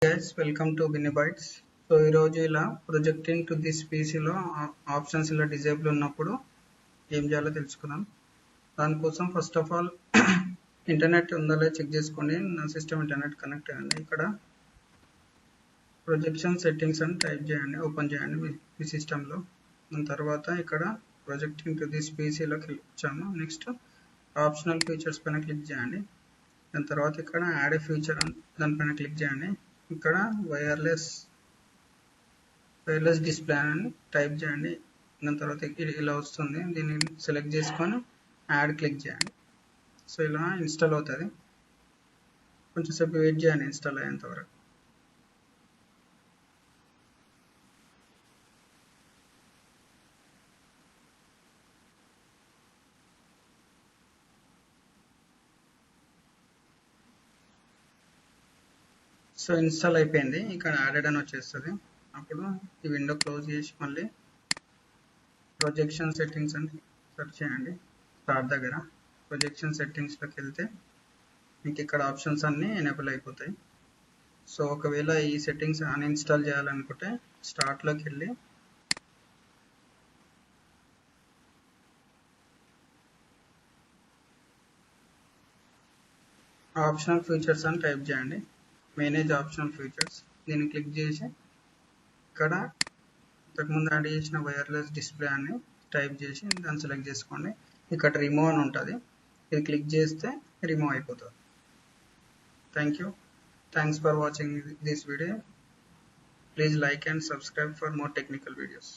Guys, welcome to Binibytes. So ఈరోజు ఇలా projecting to this పీసీలో options ఇలా డిజేబుల్ ఉన్నప్పుడు ఏం చేయాలో తెలుసుకుందాం. దానికోసం ఫస్ట్ ఆఫ్ ఆల్ ఇంటర్నెట్ ఉందో లేదో చెక్ చేసుకోండి. నా సిస్టమ్ ఇంటర్నెట్ కనెక్ట్ అయ్యింది. ఇక్కడ ప్రొజెక్షన్ సెట్టింగ్స్ అని టైప్ చేయండి, ఓపెన్ చేయండి మీ సిస్టంలో. దాని తర్వాత ఇక్కడ ప్రొజెక్టింగ్ టు దిస్ పీసీలో క్లిక్ ఇచ్చాము. నెక్స్ట్ ఆప్షనల్ ఫీచర్స్ పైన క్లిక్ చేయండి. దాని తర్వాత ఇక్కడ యాడ్ ఏ ఫీచర్ దానిపైన క్లిక్ చేయండి. ఇక్కడ వైర్లెస్ డిస్ప్లే అని టైప్ చేయండి. దాని తర్వాత ఇలా వస్తుంది. దీన్ని సెలెక్ట్ చేసుకొని యాడ్ క్లిక్ చేయండి. సో ఇలా ఇన్స్టాల్ అవుతుంది. కొంచెం సేపు వెయిట్ చేయండి ఇన్స్టాల్ అయ్యేంత వరకు. సో ఇన్స్టాల్ అయిపోయింది. ఇక్కడ యాడెడ్ అని వచ్చేస్తుంది. అప్పుడు ఈ విండో క్లోజ్ చేసి మళ్ళీ ప్రొజెక్షన్ సెట్టింగ్స్ అని సెర్చ్ చేయండి. స్టార్ట్ దగ్గర ప్రొజెక్షన్ సెట్టింగ్స్లోకి వెళ్తే మీకు ఇక్కడ ఆప్షన్స్ అన్నీ ఎనేబుల్ అయిపోతాయి. సో ఒకవేళ ఈ సెట్టింగ్స్ అన్ఇన్స్టాల్ చేయాలనుకుంటే స్టార్ట్లోకి వెళ్ళి ఆప్షనల్ ఫీచర్స్ అని టైప్ చేయండి. మేనేజ్ ఆప్షనల్ ఫీచర్స్ దీన్ని క్లిక్ చేసి ఇక్కడ ఇంతకుముందు యాడ్ చేసిన వైర్లెస్ డిస్ప్లే అని టైప్ చేసి దాన్ని సెలెక్ట్ చేసుకోండి. ఇక్కడ రిమూవ్ అని ఉంటుంది. ఇది క్లిక్ చేస్తే రిమూవ్ అయిపోతుంది. Thanks for watching this video. Please like and subscribe for more technical videos.